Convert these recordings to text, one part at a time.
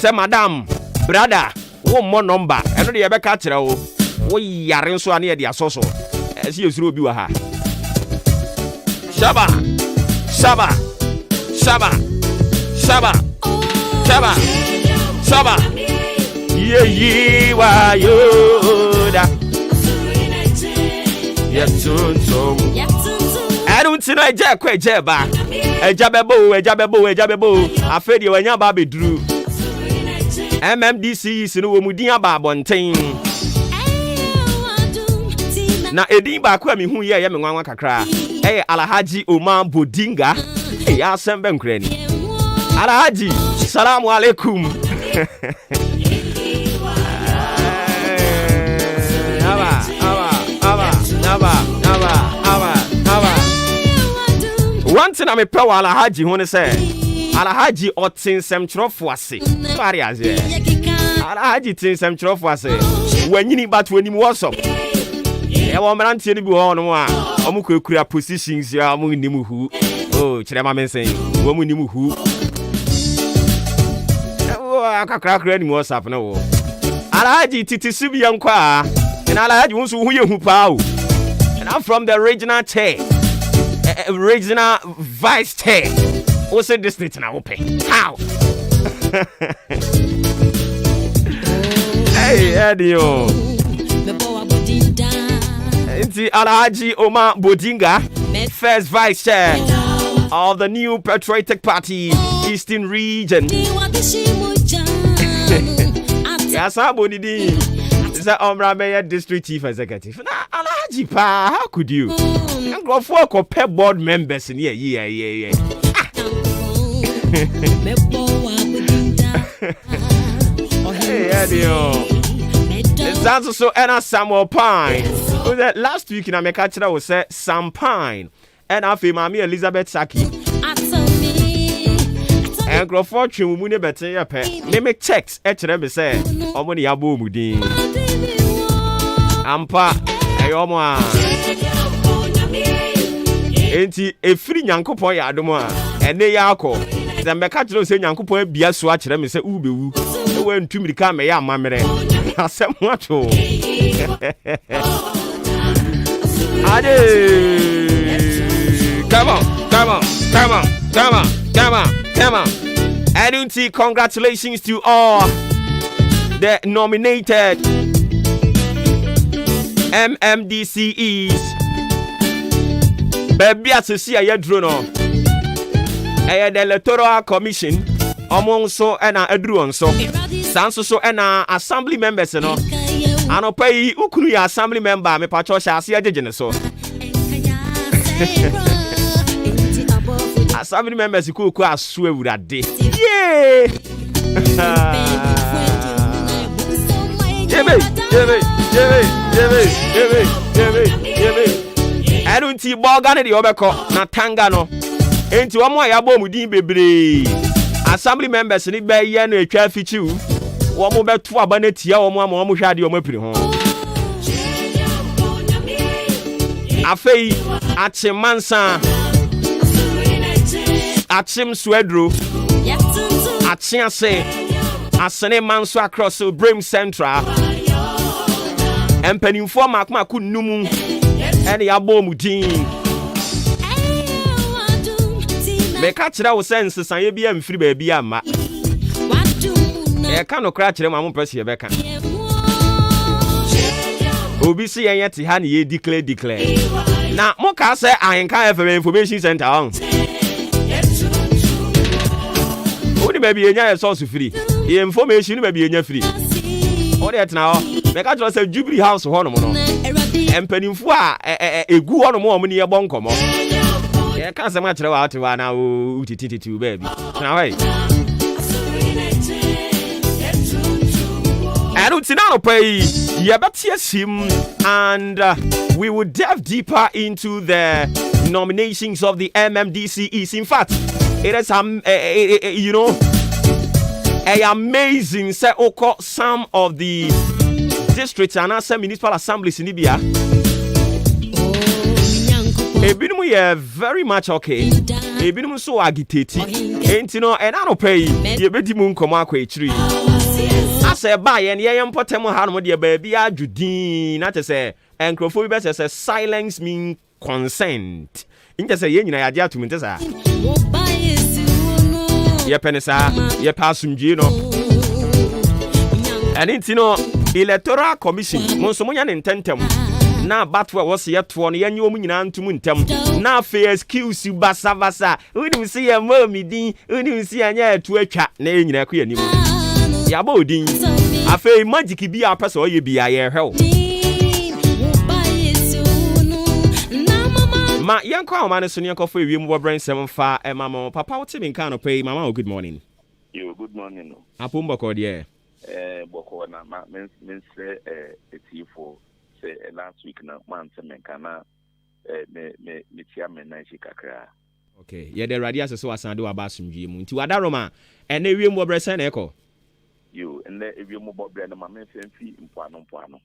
Say madam, brother, one more number. Eno de yebeka kire wo. Wo yare nso ane de asoso. Esi yesuru obi wa ha. Shaba. Shaba. Shaba. Shaba. Shaba. Shaba. Ye wa yoda. Yatuntum. I don't see no jack quite jeba. A jabebo. Afraid you wanya baby drew. MMDC is no mudia babontain. Na edi ba kwa mi hu ye me nwanwa kakra. Alhaji Omar Bodinga. Ya sembe nkreni. Alhaji, salamu alaikum. One thing I'm a power Alhaji who say Alhaji otin sem chirofo ase. Sorry as ye. Alhaji tin sem chirofo ase. When you need but when you WhatsApp. E wo mrantie ni bi ho no a omu kwekura positions ya omu nimu hu. Oh, chirema men say wo mu nimu hu. Akakra ni WhatsApp na wo. Alhaji titi sibi yankwa. And Alhaji won't who you who pow. And I'm from the regional chair. Regional vice chair. What's the district now? Open. How? Hey, Edio. It's Alhaji Omar Bodinga, first vice chair of the new Patriotic Party, Eastern Region. Yes, Abodidi. Is that Omra District Chief Executive? Nah, Alhaji pa, how could you? And go for a board members in here, yeah. Hey, Edio. It's also Anna Samuel Pine. Last week in America, was said Sam Pine. And after Mammy Elizabeth Saki. And grow fortune mune better ya pe. Me make checks them say omoni yabo mudin. Ampa ayomo a. Enti efiri nyankopon ya adom a ene ya akọ. Dem be ka kire say nyankopon bia so a kire me say ubewu. E wa ntumi ka me ya amamere. Asem wato. Ade. Come on. And congratulations to all the nominated MMDCEs. Baby, as you see, I drew no. The Electoral Commission, among so and Edruon so. Sanso so and assembly members, no. I no pay Ukunu assembly member, me patrosha, see a judge so. Assembly members who could swear with that day. Yeah. I don't see Borgana the Obeko, Natangano. Ain't one more yabo mudin baby. Assembly members need by yen a traffic you. One more bet 2 abanetia or more shadi or mopri home. Afei, Achemansa. Achim Swedru, Achiase, Asane Manso across the Brim Central, and Penny for Makmaku Numu, and the Abomudin. Make catch that sense, I be free baby. I cannot crash them, I won't press your back. OBC and yet, honey, declare. Now, Moka say I can't have an information center on. Only maybe a source free. The information may be a free. All that now, make I just say Jubilee House Honomono. And penny for a good one more money a bonkom. Yeah, can't say much about to one now, to baby. Now, hey. I don't see now pay. Yeah, but yes, him and we will delve deeper into the nominations of the MMDCEs. In fact, it is you know, amazing. Say, some of the districts and also municipal assemblies in Libya. We are very much okay. Ebinum so agitate. Enti no ena no pay ye bedi mu nkomo akwa echiri. Asa ba ye ne ye mpotem ha no de ba bia adwudin na te se enkrofo bi be se silence mean consent. Inja se ye nyina yaje atum nte sa. Ye penisa ye pasumdie no. Enti no Electoral Commission monso munya ne ntentem na batwa wose yeto no yenye omu nyina ntum ntem na fe excuse basa uni usi ye momidin uni usi anya etu atwa na enyina ko yanim ya ba odin afi magic bi apese oye bia ye hwew ma yanko amane so ne yanko fo ewiem wo brain 7 fa mama papa wote me kan no pay mama good morning. Yo good morning. Apumba ko de boko na ma men say etifo say last week na man se men kana me tia men na kakra. Okay, ye the radio so asande wa basumdwie mu nti wadaroma ene wiem wo brese na eko. Yo ene wiem wo bre na ma men femfi mpoano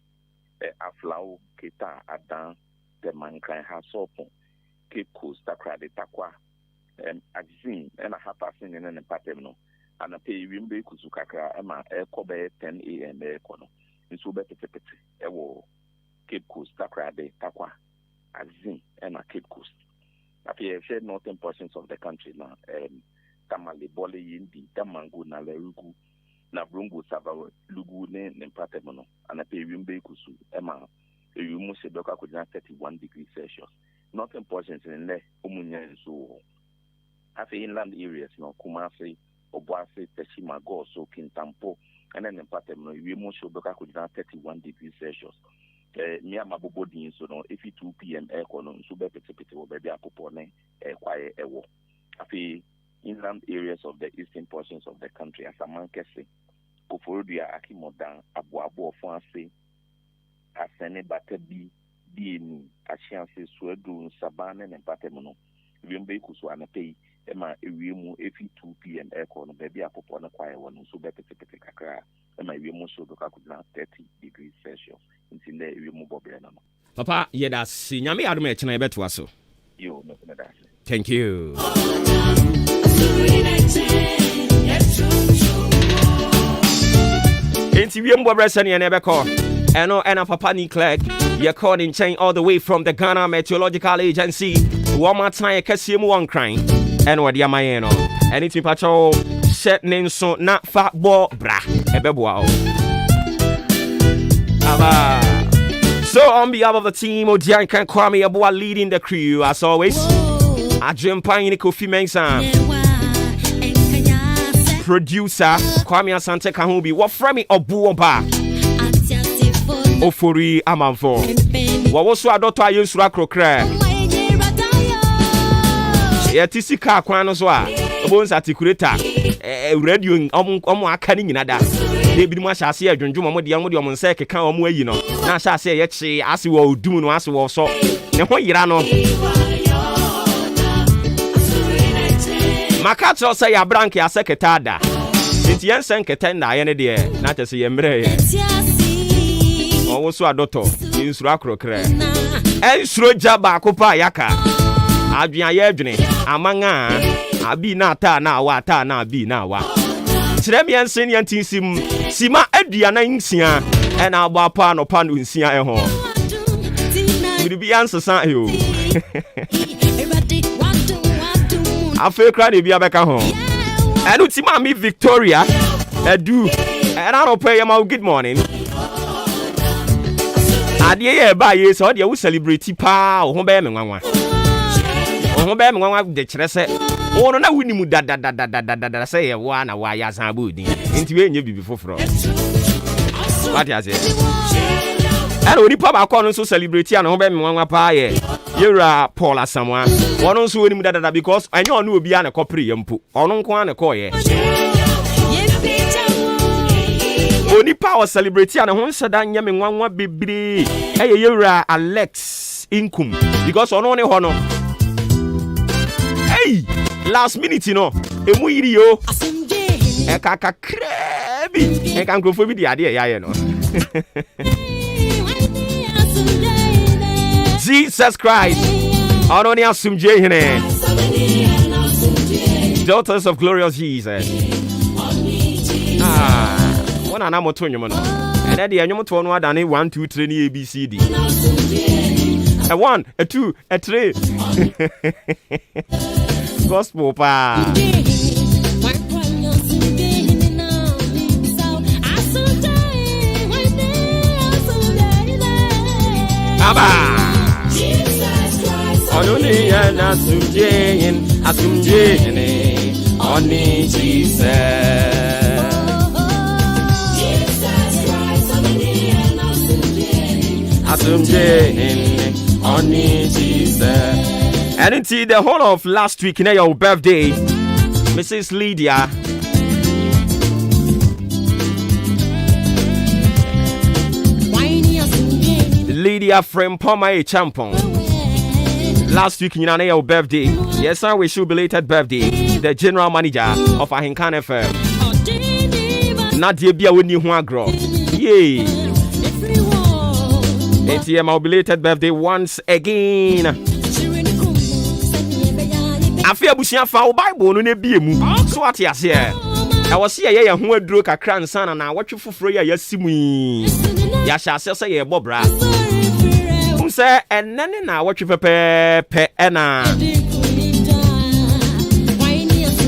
aflawo kita adan de mankan ha sopon ke costa krade takwa agzin ena hapasin ne patem no ana pay wimbe kuzu kakra ema ekobe 10 am ekono nso be petepete ewo Cape Coast takrade takwa azin ena Cape Coast after shared northern portions of the country na tamale bole yindi damango na lerugu na brungu sabawo lugu ne patem no ana pay wimbe kuzu ema ewimu se doka ko 31 degrees Celsius northern portions in le omunya nso after inland areas no Kumasi Obuasi Teshima Go so Kintampo and then patem no we mo show beka ko 31 degrees Celsius me am abobodi so no if 2 p.m. air kono so be pete wo be apopo ne kwaye ewo afi inland areas of the eastern portions of the country as amankese Koforodua Akimodan Abuoba Ofori asene batabi bieni achianse suedu sabane ne patem no we mbe kuso anapei ema ewiemu efi 2 p.m. aircon no baby apopo na kwaye wonu so be pete kakra ema ewiemu so do ka kudina 30 degrees Celsius ntinde ewiemu bobre na no papa ye da si nyame adom e chena beto aso yo no na da. Thank you. Enti wiem bobre sene ne beko eno ena papa ni Clegg ye called in chain all the way from the Ghana Meteorological Agency one more time kasiemu one crying and what ya mayeno anything patrol set nenso na fa bo bra ebeboa so on behalf of the team Odian can Kwame Aboa leading the crew as always Adrian Pine Kofi Mensah producer Kwame Asante Kahubi what from me Obuoba Ofori Amanfo what was so adoto ayensura krokra tisika kwan no so a obons articulator radio omo aka ni nyina da de bi mu ahase adwonjom omo de omo nse keka omo ayi no na ahase ye che ase wo odum no ase wo so ne ho yira no makatro say ya brank ya seketa da nti yensen keta na ye ne de na tese ye mre ye owo so adoto insuro akrokra ensuro jaba akopa yaka adwuan ye adwene amanga abi na ata na wa ata na abi na wa kire me ensen ye ntinsim sima aduana nsia e na agba pa no pa no nsia e ho bi ansesa yo afa kra de bia beka ho enu ti ma mi Victoria edu and I don't pay you good morning ade ye ba ye so de wo celebrate pa ho be me nwanwa ho be me nwanwa de kire se wono na wunimu da se ye wa na wa ya san budi nti we nye bibi foforo what ya say and oni pa ba ko no so celebrate an ho be me nwanwa pa ye yera Paul Asamoah wono so wonimu da because anya ono obi an kopre ye mpo ono nko an ko ye oni power celebrate and ho nsada nya me nwanwa bebre yera Alex Inkum because ono ne ho no hey last minute no emu yiri yo kaka krebi kan krofo bi di ade ya ye no Jesus Christ ono ne asumje hene Daughters of glorious Jesus. One and I'm to you, and at the end, you're to one 1, 2, 3, ABCD. A 1, a 2, a 3. Gospel pa. Aba. Only an asumjene, only Jesus. Only Jesus. And indeed, the whole of last week, in your birthday, Mrs. Lydia. Lydia from Poma Champon. Last week, in your birthday, yes, I wish you belated birthday. The general manager of Ahinkan FM. Nadia Bia when you want grow. Yay. ATM, our belated birthday once again. I fear Bushia found Bible no be mu. So what you say? I was here who drew a crown son and I watch you for free. Yes, me. Yasha say ye bobra. Who say and then I watch you for pe ena.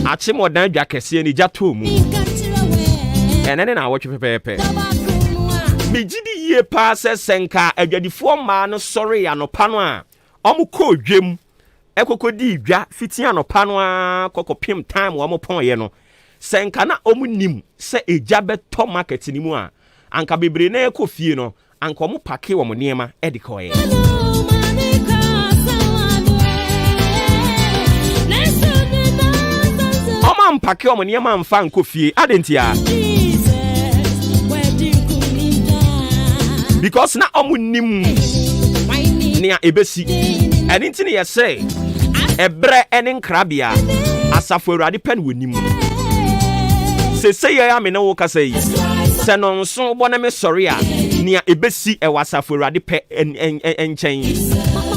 Achimo dan jakesi ni jatomu. And then I watch you for pe. Mejidi ye pass senka adwadifo ma no sorry anopa no a omuko dwem ekokodi dwa fiti anopa no a kokopim time wo mopon ye no senka na omunim se eja beto market ni mu a anka bebre na ekofie no anka omu pake wo niema ediko ye oma mpake wo niema mfa nkofie adentia because na omunim nia ebesi anything you say ebre enen krabia asafo awurade pen wonim se ya me na wo ka say se no nso bo na me sori a nia ebesi e wasafo awurade pe enchen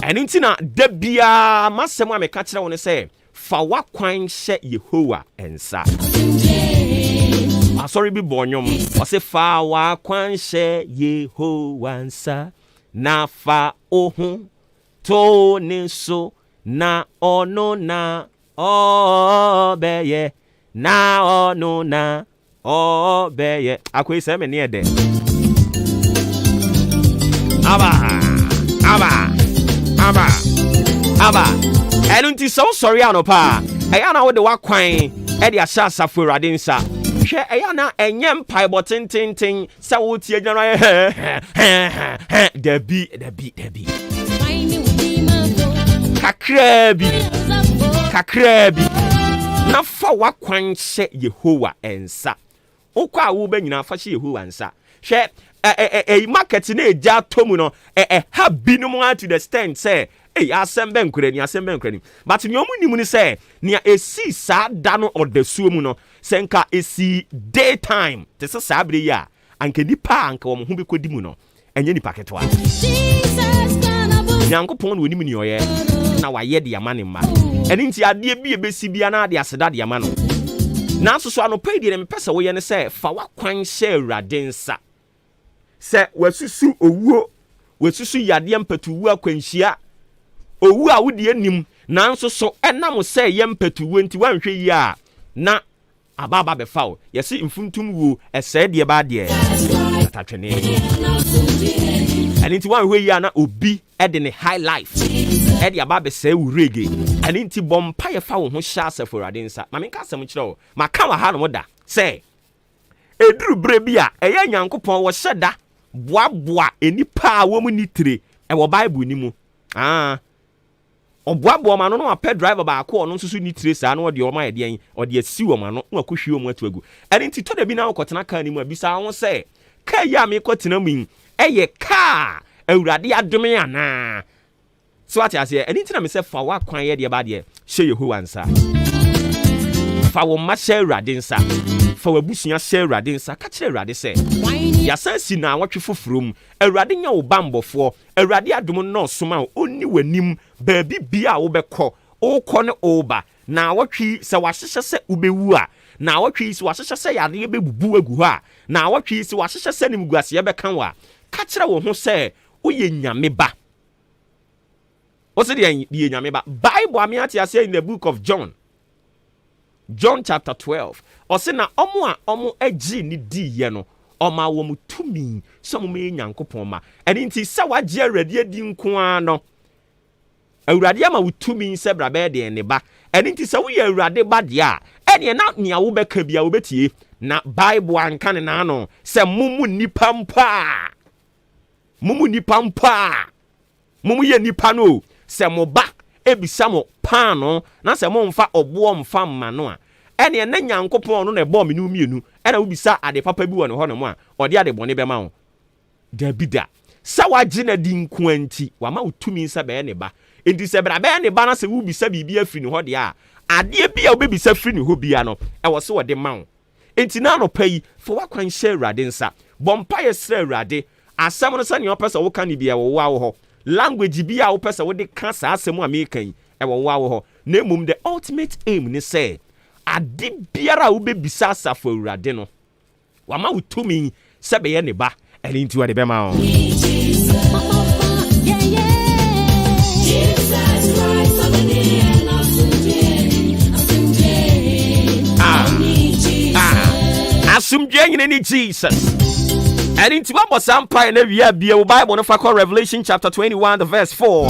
anything na da bia masem a me ka kire wo ne say fa wakwan hye Yehowa ensa sorry be bonyom o se fa wa kwanshe Yehowa nsa na fa ohu to niso na ono na obeye na ono na obeye akwai se me ne ede aba enunti so sorry anopa eya na wo de wakwan e de asha asafo awurade nsa hwe eya na enyem paibo tintintin sa wo tie gyanwa dabi kakrabi na fa wakwan hye Yehowa ensa okwa a wo ba nyina fa hye Yehowa ensa hwe market na eja tomu no ha binum to the stand say assemble nkrani but ni omu ni say nia esi sa da no odesuo mu no senka esi daytime te se sabre ya anka nipa anka wo ho be kodi mu no enye nipa ketwa nyankopon no onim ni oye na waye de amane ma eni nti ade bi ebesi bia na ade aseda de amano na so anopa di ne pese wo ye ne say fa wakwan hye Awurade nsa se wasusu owuo wasusu yade mpatuwu akwanhia owu a wodi anim nanso so enam se yempatuwo nti wanhwe yi a na ababa befawo yesi mfuntum wo ese de ba de atatwene ani nti wanhwe yi a na obi ede ne high life ede ababa se wurege ani nti bompa ye fa wo ho hya asafo Awurade nsa ma menka asem kire wo maka wa ha no da se eduru bre bi a eye nyankopon wo hyeda boaboa enipa a wo mu nitire e wo bible ni mu Obuoba ma no apɛ driver ba ko no nsusu ni tire saa no de o ma ye de o de asi wo ma no na akɔhwie o mu atuagu ɛne nti to da bi na akɔtena ka ni mu abisa ho sɛ ka ya me kɔtena mu ɛyɛ ka Awurade adome ana so ati ase ɛne nti na me sɛ fa wa kwan ye de ba de hye Yehowa nsa fa wo ma hye Awurade nsa fa wa busua hye Awurade nsa ka kire Awurade sɛ ya sansi na watwe foforom Awurade nya wo bambɔfo Awurade adom no soma oni wanim baabi bia wo bekɔ okɔ ne oba na watwi se wahyehyɛ se ubewu a na watwi se wahyehyɛ se yade bebubu agu hɔ a na watwi se wahyehyɛ se nimguase bɛka wa ka kyerɛ wo ho se woyɛ nyame ba. What's the nyame ba? Bible amiati ase in the book of John chapter 12. Ose na omo agi ni di ye no oma wo mutumi so mo me nyankopɔn ma. Eni nti se wagye awurade adi nko a no awurade ama wutumi se bra be de ne ba. Eni nti se wo ye awurade ba de a ene na nea wo bɛka bia wo betie na Bible anka ne na no se mumu nipa mpa mumu ye nipa no se mo ba ebisa mo pan no na se mo mfa obo mfa mma no a ene na nyankopɔn no na ɛbɔ me no mienu ɛna wo bisa ade papa bi wɔ ne hɔ no mo a ɔde ade bɔne bɛma wo da bida sa wagye na di nko anti wama wutumi nsa bɛɛ ne ba enti sɛ bra bɛɛ ne ba na sɛ wo bisa bibia firi ne hɔ de a ade bia wo bebisa firi ne hɔ bia no ɛwɔ se wɔde ma wo enti na no pai fo wakwan hyɛ awurade nsa bɔmpa yɛ srɛ awurade asɛm no sɛ ne ɔpɛ sɛ wo ka ne bia wo wa wo hɔ language bia wo pɛ sɛ wo de ka saa asɛm a meka yi ɛwɔ wa wo hɔ na mmom the ultimate aim ne sɛ ade biara wo bebisa asafo awurade no wama wutumi sɛ bɛyɛ ne ba ɛne nti wɔde bɛma wo. Asumdwe nyine ni Jesus. And into what Sampire and every year, Bible, if I call Revelation chapter 21, the verse 4.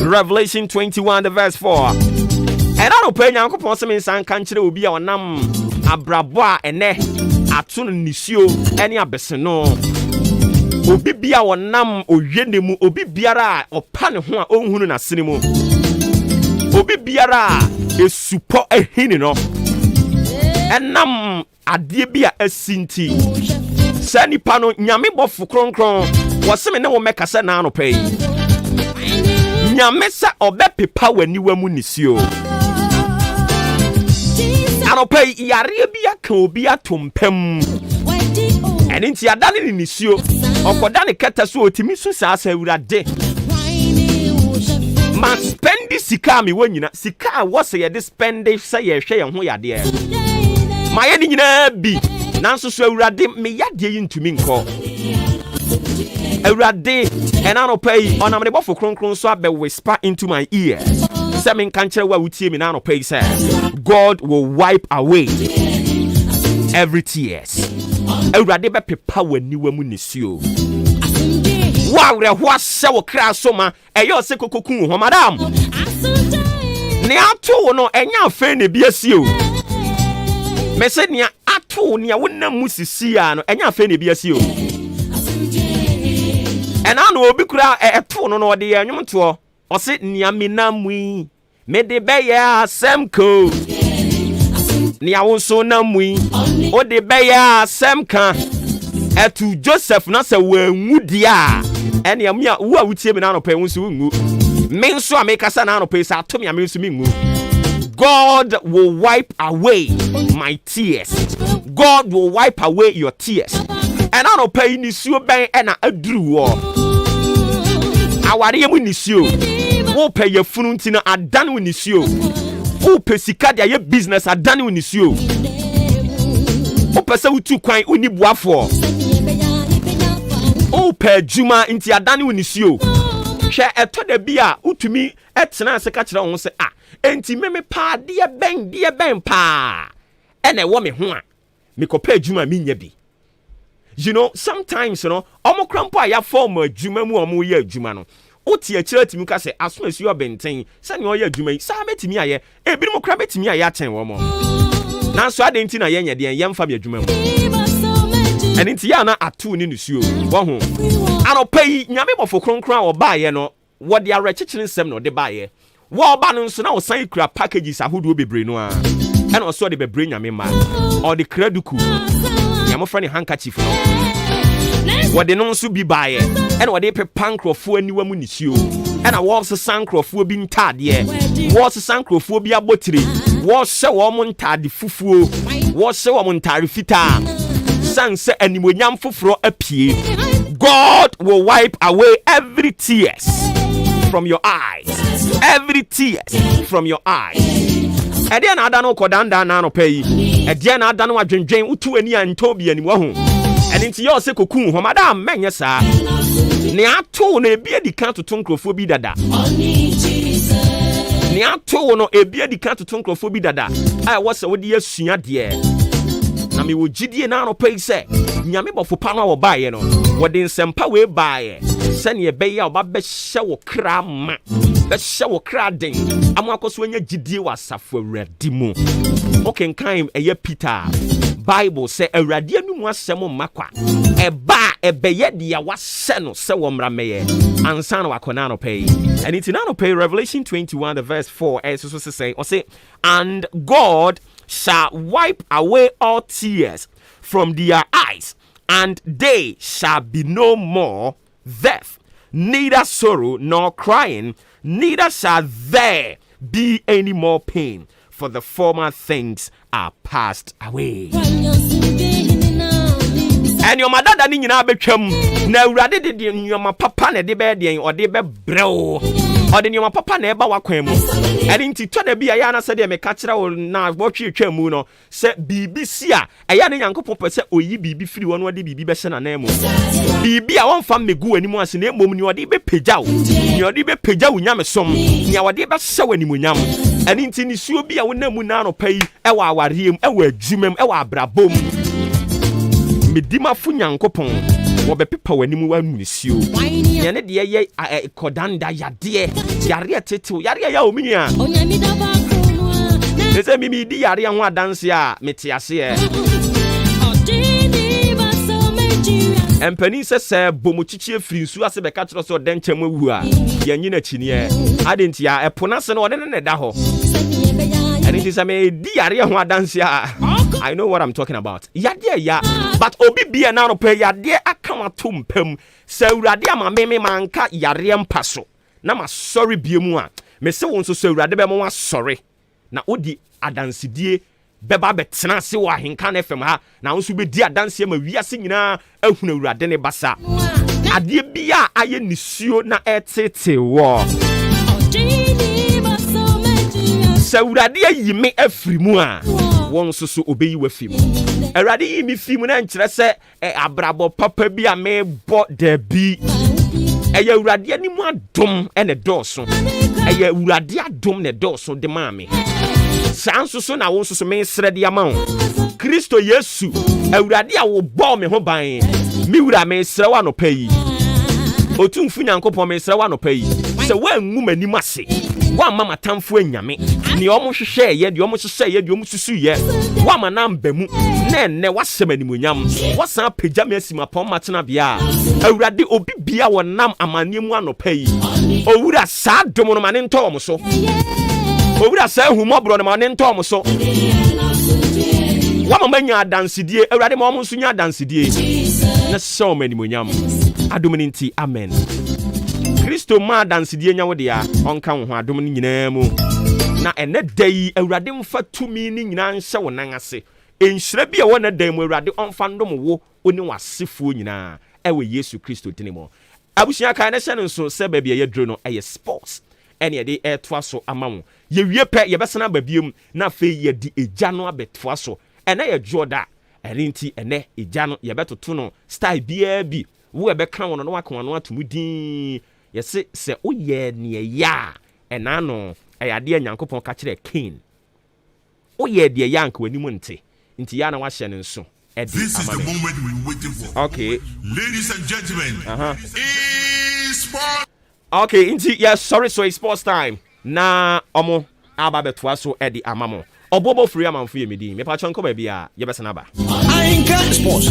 Revelation 21, the verse 4. And I don't pay Yanko Possum in San Country will be our nam Abraboa and ne Atun Nisio, any abesino. Obi bia our nam o yenemu, Obi biara or panahua ohuna cinema. Obi biara is support a hinino. And nam adibia a sinti. Sani pano nyame bofu kronkron waseme ne wo mekasa na no pay nyame sa obepepa wani wamu nisio ano pay yare bia ka obi atompam ene nti adane ni nisio okoda ne kata so otimi so sa awurade ma spendi sika mi wanyina sika wo se ye de spendi se ye hwe ye ho yade ma ye ni nyina bi nanso so awurade me yade yintumi nko awurade enano pay onamde bofo kronkron so abe whisper into my ear say me kan kire wa wutie me nano pay say God will wipe away every tears awurade be pepa wani wa mu nisio wa wre ho ase wo kra so ma eyo se kokokun ho madam ne ato no enya afa ne biasio me se ne ato ne wona musisia no enya afa ne biasio ena no obi kura eto no no de enwom to o se nia menamui me de beye asemko nia wonso namui o de beye asemka etu Joseph na se wanwu dia ene amia wo a wutie me na no pe wonso ngu me nso a me kasa na no pe sa ato me nso me ngu. God will wipe away my tears. God will wipe away your tears. And I don't pay ni suo ben and a drew. Awari mu ni suo. Wo pay your fununtina adan wi ni suo. Wo pay sika dia ye business adan wi ni suo. Wo pese wutu kwan uni boafo. Wo pay juma inti adan wi ni suo. Hwe eto da bia utumi etena se ka kire wo se enti meme pa de ben pa ene wo me ho a me kopa adwuma me nya bi. You know, sometimes you know omo krampo aya form adwuma mu omo ye adwuma no oti akira timi ka se aso asi obenten se ne oye adwuma yi sa betimi aye ebi mo kra betimi aye aten wo mo na so adenti na ye nya de yemfa me adwuma mu eni nti ya na atu ni nusuo wo ho anopai nyame bofo kronkron a oba ye no wo de arechichiri nsem no de ba ye wo ba no nso na wo san kura packages ahodo bebre no a ena so de bebre nyame ma o de kraduku nyamo fra ne handkerchief no wo de no nso bi ba ye ena wo de pepa nkrofo aniwa mu nisio ena wo se sankrofo bi ntade wo se sankrofo bi abotire wo hye wo mo ntade fufuo wo hye wo mo ntare fita sanse animonyam foforo apie. God will wipe away every tears from your eyes. Every tears from your eyes. ɛdeɛ na ada no kɔdanda na no pɛ yi ɛdeɛ na ada no adwendwen utu ani anto bi ani wo ho ɛne nti yɛ ɔsɛ koku ho mada mɛnyɛ saa ne ato no ebi adi kan toto nkrofo bi dada ne ato no ebi adi kan toto nkrofo bi dada a ɛwɔ sɛ wode asua deɛ na me wo gidie na no pɛ yi sɛ nyame bɔfo pa no a wɔbaeɛ no wɔde nsɛmpa wei baeɛ sɛne ɛbɛyɛ a wɔba bɛhyɛ wo kra ma bɛhyɛ wo kra den ama akɔso anya gidie wɔ asafo awurade mu wokenkan ɛyɛ Peter Bible sɛ awurade anu mu asɛm mma kwa ɛba ɛbɛyɛ deɛ wahyɛ no sɛ wɔ mmara mɛyɛ ansa na wakɔ na anɔpɛ yi ɛne nti na anɔpɛ yi Revelation 21 the verse 4 ɛso so sɛ ɔse and God shall wipe away all tears from their eyes and they shall be no more death, neither sorrow nor crying, neither shall there be any more pain, for the former things are passed away. And your mother didn't you know betwam na urade de your papa na de be de or de be brew or de your papa na eba wakwan mu and nti to da bia ya na se de me ka kira wo na wo twetwa mu no se BBC a eya ne yankopon pese oyi bibi firi wo no de bibi be hye na na mu bibi a won fa megu animu ase na emom ni ode be pagya wo ni ode be pagya wo nyame som ni ode be hye wanimu nyam and nti ni suo bi a wo na mu na no pai e wa awariem e wa adwumam e wa abrabom medima fu nyankopon wo be pepa wanimu wa nunisio ye ne de ye kodanda yade yare tetew yare ya ominia ese mimi di yare ho adanse a mete ase empani se bomochichi efiri nsu ase be ka kiro so den kyem awu a ye nyina chini adenti ya epona se no ode ne da ho and it is me di yare ho adanse a I know what I'm talking about. Yade ya, but obi bia na no pe yade aka watom pam. Se urade ama me manka yare mpaso. Na ma sorry biemu a. Me se won so se urade be mo wa sorry. Na odi adansidie beba betena se wa henka na fm ha. Na won so be di adanse ma wiase nyina ahuna urade ne basa. Ade bia aye nisuo na etete wo. Se urade yi me afiri mu a. Won so obeyi wafim awurade yi mi fim na nkyerɛ sɛ abrabɔ papa bi a me bɔ dabi ɛyɛ awurade animu adom ɛne dɔɔso ɛyɛ awurade adom ne dɔɔso de ma me saa nso so na won so me srɛ de ama wo Kristo Yesu awurade a wo bɔ me ho ban mi wura me srɛ wa no pa yi otumfu nyankopɔn me srɛ wa no pa yi sɛ wangu mani mase wa mama tamfo anyame ni omo hwehwe ye de omo hwehwe ye de omo susu ye wa ma na mbamu na enne wasem animonyam wasan pagya me asima pon matena bia awurade obi bia wonam amane mu anopa yi owura saa dom no mane ntɔ omo so owura saa humobro no mane ntɔ omo so wa mama nya dansidie awurade ma omo nso nya dansidie na so animonyam adom ni nti amen Kristo ma dansidie nya wo de a onka wo ho adom ni nyinaa mu na ene dai awurade mfa tumi ni nyinaa nhyɛ wo nan ase enhyira bi a wona dan mu awurade onfa ndom wo oni wasefuo nyinaa ewe Yesu Kristo tinimo abusua kan na hyɛ nso sɛ ba bia yɛdro no ɛyɛ sports ene yɛde ɛtoa so ama wo yɛwie pɛ yɛbɛsena ba biem na fe yɛdi egya no abɛtoa so ene yɛ joda ɛrinti ene egya no yɛbɛtoto no style bia bi wo ɛbɛka wo no waka no atomudin yɛse sɛ woyɛ ne ya ɛna no ɛyade nyankopɔn ka kyerɛ Cain woyɛ de ya anka wani mu nti ya na wahyɛ ne nso this is the moment we waiting for. Okay, Ladies and gentlemen, it's sport. Okay, inti yes, sorry, so it's sports time. Na omo aba betwa so edi amamo. Obuoba Ofori Amanfo yemedi. Me pa chonko ba bia ye besana ba. I can sports.